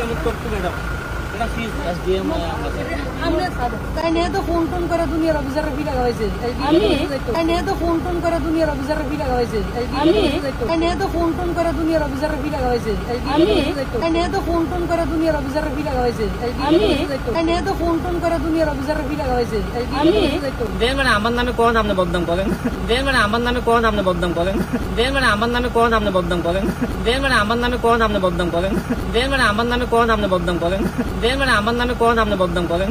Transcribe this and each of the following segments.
তেমন করতে madam phone tone করে দুনিয়ার অফিসারের ফি টাকা হয়েছে ফোন টোন করে দুনিয়ার অফিসারের ফি টাকা হয়েছে ফোন টোন করে দুনিয়ার অফিসারের ফি টাকা হয়েছে ফোন টোন করে দুনিয়ার অফিসারের ফি টাকা হয়েছে ফোন টোন করে দুনিয়ার অফিসারের ফি টাকা হয়েছে দেন মানে আমার নামে কোন আপনি বদনাম করেন দেন মানে আমার নামে কোন আপনি বদনাম করেন দেন মানে আমার নামে কোন আপনি বদনাম করেন দেন মানে আমার নামে কোন আপনি বদনাম করেন দেন মানে আমার নামে কোন আপনি বদনাম করেন দেন মানে আমার নামে কোন আপনি বদনাম করেন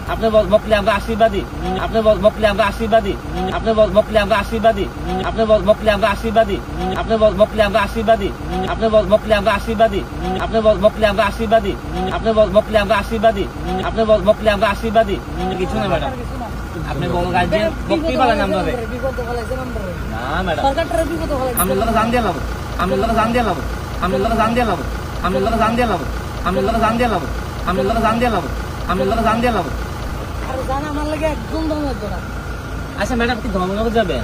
আপনি বকলে আমরা আশীর্বাদী আপনি বকলে আমরা আশীর্বাদী আপনি বকলে আমরা আশীর্বাদী আপনি বকলে আমরা আশীর্বাদী আপনি বকলে আমরা আশীর্বাদী আপনি বকলে আমরা আশীর্বাদী আপনি বকলে আমরা আশীর্বাদী আপনি বকলে আমরা আশীর্বাদী আপনি বকলে আমরা আশীর্বাদী কিছু না ম্যাডাম আপনি বড় গার্জিয়ান বকতেই পারেন আমরা না ম্যাডাম আমি লোক জান দিয়ে লাভ আমি লোক জান দিয়ে লাভ আমি লোক জান দিয়ে লাভ আমি লোক জান দিয়ে লাভ আমি লোক জান দিয়ে লাভ আমি লোক জান দিয়ে লাভ আমি লোক জান দিয়ে লাভ আর জান আমার লাগে একদম ধমক না। আচ্ছা ম্যাডাম কি ধমক যাবেন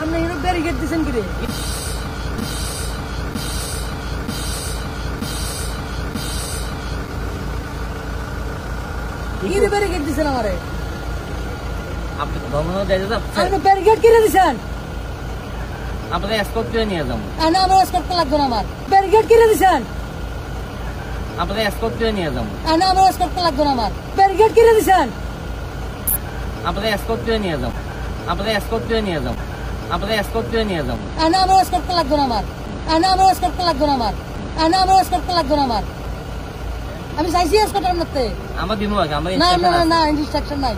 আপনি এর ব্যারিকেড দিছেন কি রে কি রে ব্যারিকেড দিছেন আমারে আপনি ধমক দেয় না আপনি ব্যারিকেড কি রে দিছেন আপনাকে এসকর্ট করে নিয়ে যাব না আমার এসকর্ট লাগবে না আমার ব্যারিকেড কি রে দিছেন আপনাকে এসকর্ট করে নিয়ে যাব না আমার এসকর্ট লাগবে না আমার ব্যারিকেড কি রে দিছেন আপনাকে এসকর্ট করে নিয়ে যাব আপনাকে এসকর্ট করে নিয়ে যাব আপনাকে এসকর্ট করে নিয়ে যাব না আমার এসকর্ট লাগবে না আমার না আমার এসকর্ট লাগবে না আমার না আমার এসকর্ট লাগবে না আমার আমি চাইছি এসকর্ট আনতে আমার দিমু আগে আমার না না না ইনস্ট্রাকশন নাই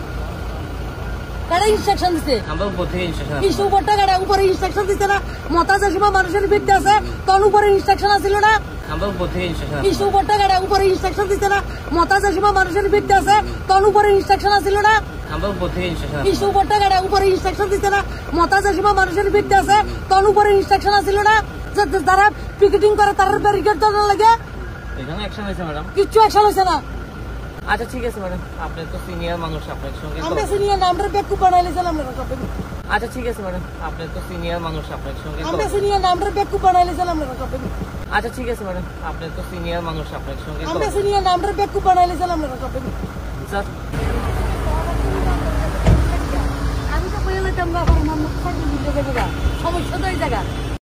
কারা ইনস্ট্রাকশন দিতে আমরা উপর থেকে ইনস্ট্রাকশন এই উপরটা কারা উপরে ইনস্ট্রাকশন দিতে না মতাজ আসিবা মানুষের ভিত্তি আছে তোর উপরে ইনস্ট্রাকশন আছিল না আমরা উপর থেকে ইনস্ট্রাকশন এই উপরটা কারা উপরে ইনস্ট্রাকশন দিতে না মতাজ আসিবা মানুষের ভিত্তি আছে তোর উপরে ইনস্ট্রাকশন আছিল না আমরা উপর থেকে ইনস্ট্রাকশন এই উপরটা কারা উপরে ইনস্ট্রাকশন দিতে না মতাজ আসিবা মানুষের ভিত্তি আছে তোর উপরে ইনস্ট্রাকশন আছিল না যে যারা পিকেটিং করে তার ব্যারিকেড দেওয়ার লাগে এখানে অ্যাকশন হয়েছে ম্যাডাম কিচ্ছু অ্যাকশন হয়েছে না আচ্ছা ঠিক আছে ম্যাডাম আপনি তো সিনিয়র মানুষ আপনার সঙ্গে আমরা সিনিয়র নামটা বেকু বানাইলেছিলাম আমরা সব আচ্ছা ঠিক আছে ম্যাডাম আপনি তো সিনিয়র মানুষ আপনার সঙ্গে আমরা সিনিয়র নামটা বেকু বানাইলেছিলাম আমরা সব আচ্ছা ঠিক আছে ম্যাডাম আপনি তো সিনিয়র মানুষ আপনার সঙ্গে আমরা সিনিয়র নামটা বেকু বানাইলেছিলাম আমরা সব স্যার আমি তো কইলাম আমরা সমস্যা তো এই জায়গা